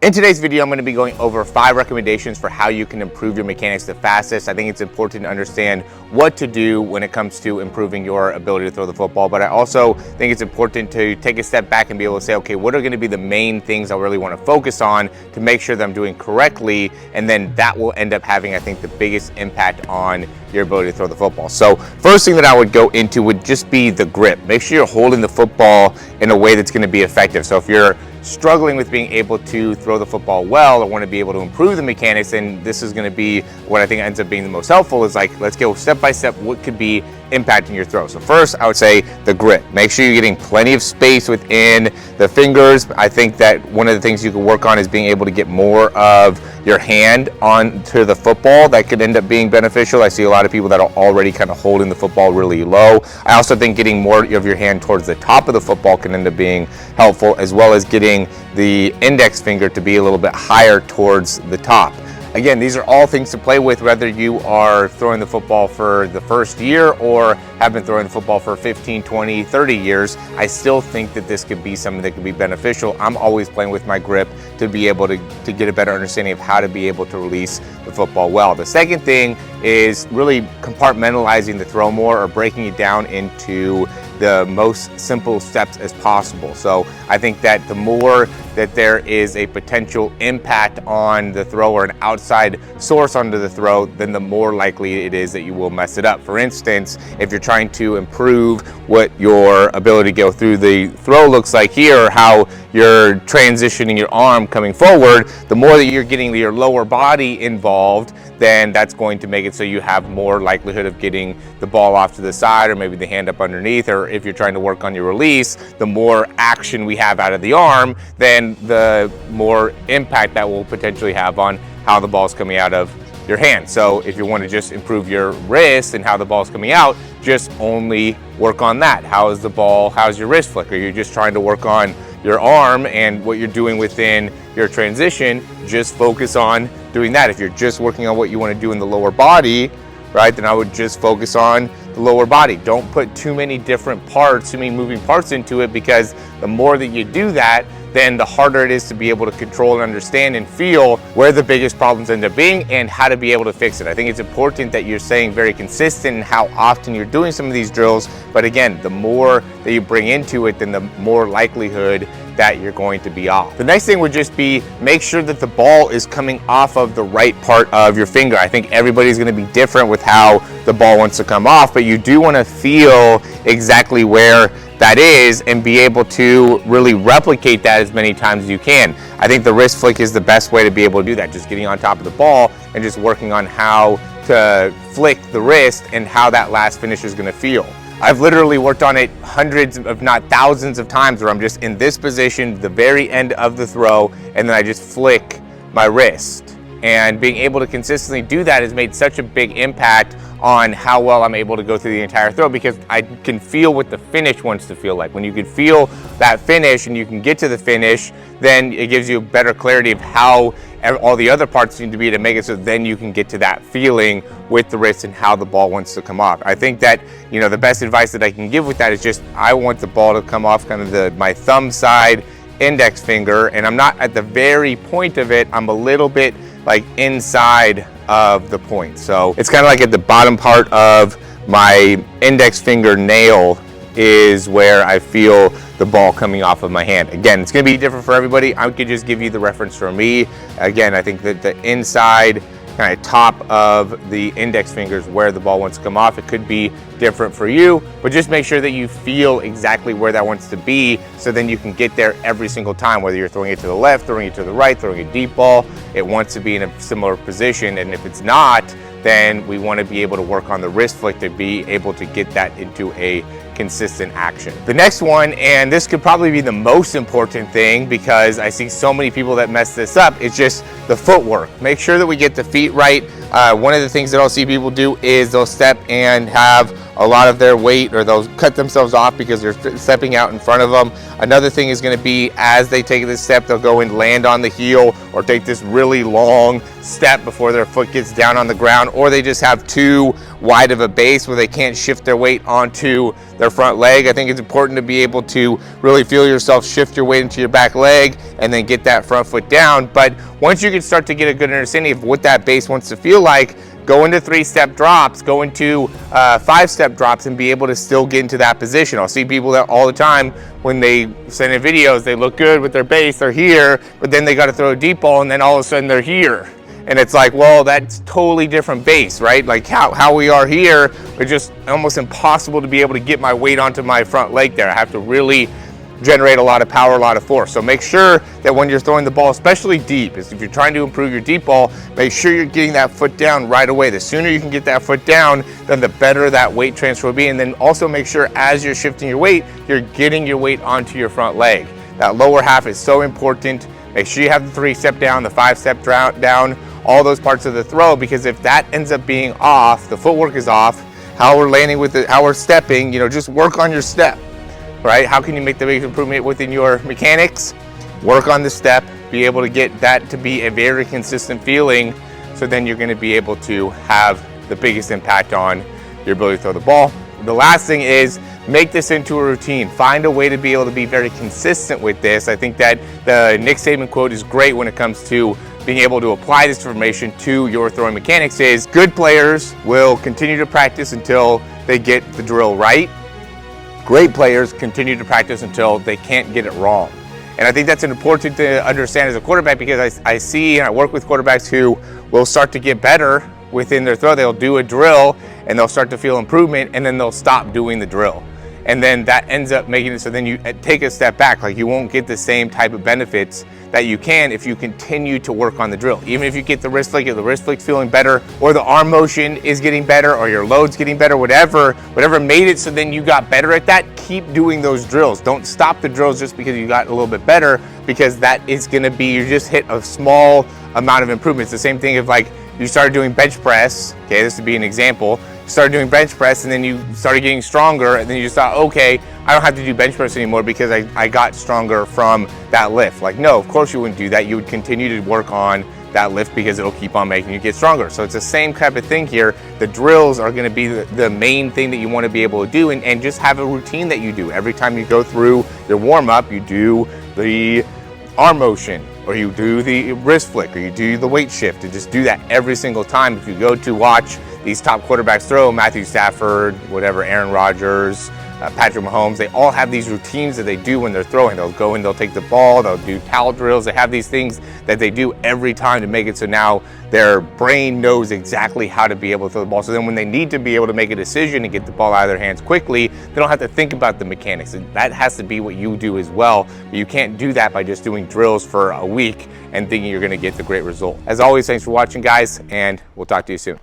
In today's video, I'm going to be going over 5 recommendations for how you can improve your mechanics the fastest. I think it's important to understand what to do when it comes to improving your ability to throw the football, but I also think it's important to take a step back and be able to say, okay, what are going to be the main things I really want to focus on to make sure that I'm doing correctly, and then that will end up having, I think, the biggest impact on your ability to throw the football. So first thing that I would go into would just be the grip. Make sure you're holding the football in a way that's going to be effective. So if you're struggling with being able to throw the football well or want to be able to improve the mechanics, and this is going to be what I think ends up being the most helpful, is like, let's go step by step what could be impacting your throw. So first, I would say the grip. Make sure you're getting plenty of space within the fingers. I think that one of the things you can work on is being able to get more of your hand onto the football. That could end up being beneficial. I see a lot of people that are already kind of holding the football really low. I also think getting more of your hand towards the top of the football can end up being helpful, as well as getting the index finger to be a little bit higher towards the top. Again, these are all things to play with, whether you are throwing the football for the first year or have been throwing the football for 15, 20, 30 years. I still think that this could be something that could be beneficial. I'm always playing with my grip to be able to get a better understanding of how to be able to release the football well. The second thing is really compartmentalizing the throw more, or breaking it down into the most simple steps as possible. So I think that the more that there is a potential impact on the throw or an outside source onto the throw, then the more likely it is that you will mess it up. For instance, if you're trying to improve what your ability to go through the throw looks like here, or how you're transitioning your arm coming forward, the more that you're getting your lower body involved, then that's going to make it so you have more likelihood of getting the ball off to the side, or maybe the hand up underneath. Or if you're trying to work on your release, the more action we have out of the arm, then the more impact that will potentially have on how the ball's coming out of your hand. So if you want to just improve your wrist and how the ball's coming out, just only work on that. How's your wrist flick? Or you're just trying to work on your arm and what you're doing within your transition, just focus on doing that. If you're just working on what you want to do in the lower body, right, then I would just focus on the lower body. Don't put too many different parts, too many moving parts into it, because the more that you do that, then the harder it is to be able to control and understand and feel where the biggest problems end up being and how to be able to fix it. I think it's important that you're staying very consistent in how often you're doing some of these drills, but again, the more that you bring into it, then the more likelihood that you're going to be off. The next thing would just be, make sure that the ball is coming off of the right part of your finger. I think everybody's going to be different with how the ball wants to come off, but you do want to feel exactly where that is and be able to really replicate that as many times as you can. I think the wrist flick is the best way to be able to do that, just getting on top of the ball and just working on how to flick the wrist and how that last finish is going to feel. I've literally worked on it hundreds, if not thousands of times, where I'm just in this position, the very end of the throw, and then I just flick my wrist. And being able to consistently do that has made such a big impact on how well I'm able to go through the entire throw, because I can feel what the finish wants to feel like. When you can feel that finish and you can get to the finish, then it gives you a better clarity of how all the other parts need to be to make it so then you can get to that feeling with the wrist and how the ball wants to come off. I think that, the best advice that I can give with that is just, I want the ball to come off kind of my thumb side index finger, and I'm not at the very point of it, I'm a little bit like inside of the point. So it's kind of like at the bottom part of my index finger nail is where I feel the ball coming off of my hand. Again, it's going to be different for everybody. I could just give you the reference for me. Again, I think that the inside kind of top of the index finger is where the ball wants to come off. It could be different for you, but just make sure that you feel exactly where that wants to be, so then you can get there every single time, whether you're throwing it to the left, throwing it to the right, throwing a deep ball. It wants to be in a similar position, and if it's not, then we want to be able to work on the wrist flick to be able to get that into a consistent action. The next one, and this could probably be the most important thing because I see so many people that mess this up, is just the footwork. Make sure that we get the feet right. One of the things that I'll see people do is they'll step and have a lot of their weight, or they'll cut themselves off because they're stepping out in front of them. Another thing is going to be, as they take this step, they'll go and land on the heel or take this really long step before their foot gets down on the ground, or they just have too wide of a base where they can't shift their weight onto their front leg. I think it's important to be able to really feel yourself shift your weight into your back leg and then get that front foot down. But once you can start to get a good understanding of what that base wants to feel like, go into 3-step drops, go into 5-step drops, and be able to still get into that position. I'll see people that all the time, when they send in videos, they look good with their base, they're here, but then they got to throw a deep ball and then all of a sudden they're here. And it's like, well, that's totally different base, right? Like how we are here, it's just almost impossible to be able to get my weight onto my front leg there. I have to really generate a lot of power, a lot of force. So make sure that when you're throwing the ball, especially deep, is if you're trying to improve your deep ball, make sure you're getting that foot down right away. The sooner you can get that foot down, then the better that weight transfer will be. And then also make sure as you're shifting your weight, you're getting your weight onto your front leg. That lower half is so important. Make sure you have the 3-step down, the 5-step down, all those parts of the throw, because if that ends up being off, the footwork is off, how we're landing with it, how we're stepping, just work on your step, right? How can you make the biggest improvement within your mechanics? Work on the step, be able to get that to be a very consistent feeling, so then you're going to be able to have the biggest impact on your ability to throw the ball. The last thing is, make this into a routine. Find a way to be able to be very consistent with this. I think that the Nick Saban quote is great when it comes to being able to apply this information to your throwing mechanics. Is good players will continue to practice until they get the drill right. Great players continue to practice until they can't get it wrong. And I think that's important to understand as a quarterback, because I see and I work with quarterbacks who will start to get better within their throw. They'll do a drill and they'll start to feel improvement, and then they'll stop doing the drill. And then that ends up making it so then you take a step back. Like, you won't get the same type of benefits that you can if you continue to work on the drill. Even if you get the wrist flick, if the wrist flick's feeling better, or the arm motion is getting better, or your load's getting better, whatever made it so then you got better at that, keep doing those drills. Don't stop the drills just because you got a little bit better, because that is gonna be, you just hit a small amount of improvement. It's the same thing if like you started doing bench press, okay, this would be an example. You started doing bench press and then you started getting stronger, and then you just thought, okay, I don't have to do bench press anymore because I got stronger from that lift. Like, no, of course you wouldn't do that. You would continue to work on that lift because it'll keep on making you get stronger. So it's the same type of thing here. The drills are going to be the main thing that you want to be able to do, and just have a routine that you do. Every time you go through your warm-up, you do the arm motion, or you do the wrist flick, or you do the weight shift, and just do that every single time. If you go to watch these top quarterbacks throw, Matthew Stafford, whatever, Aaron Rodgers, Patrick Mahomes, they all have these routines that they do when they're throwing. They'll go and they'll take the ball, they'll do towel drills. They have these things that they do every time to make it so now their brain knows exactly how to be able to throw the ball. So then when they need to be able to make a decision and get the ball out of their hands quickly, they don't have to think about the mechanics. And that has to be what you do as well. But you can't do that by just doing drills for a week and thinking you're going to get the great result. As always, thanks for watching, guys, and we'll talk to you soon.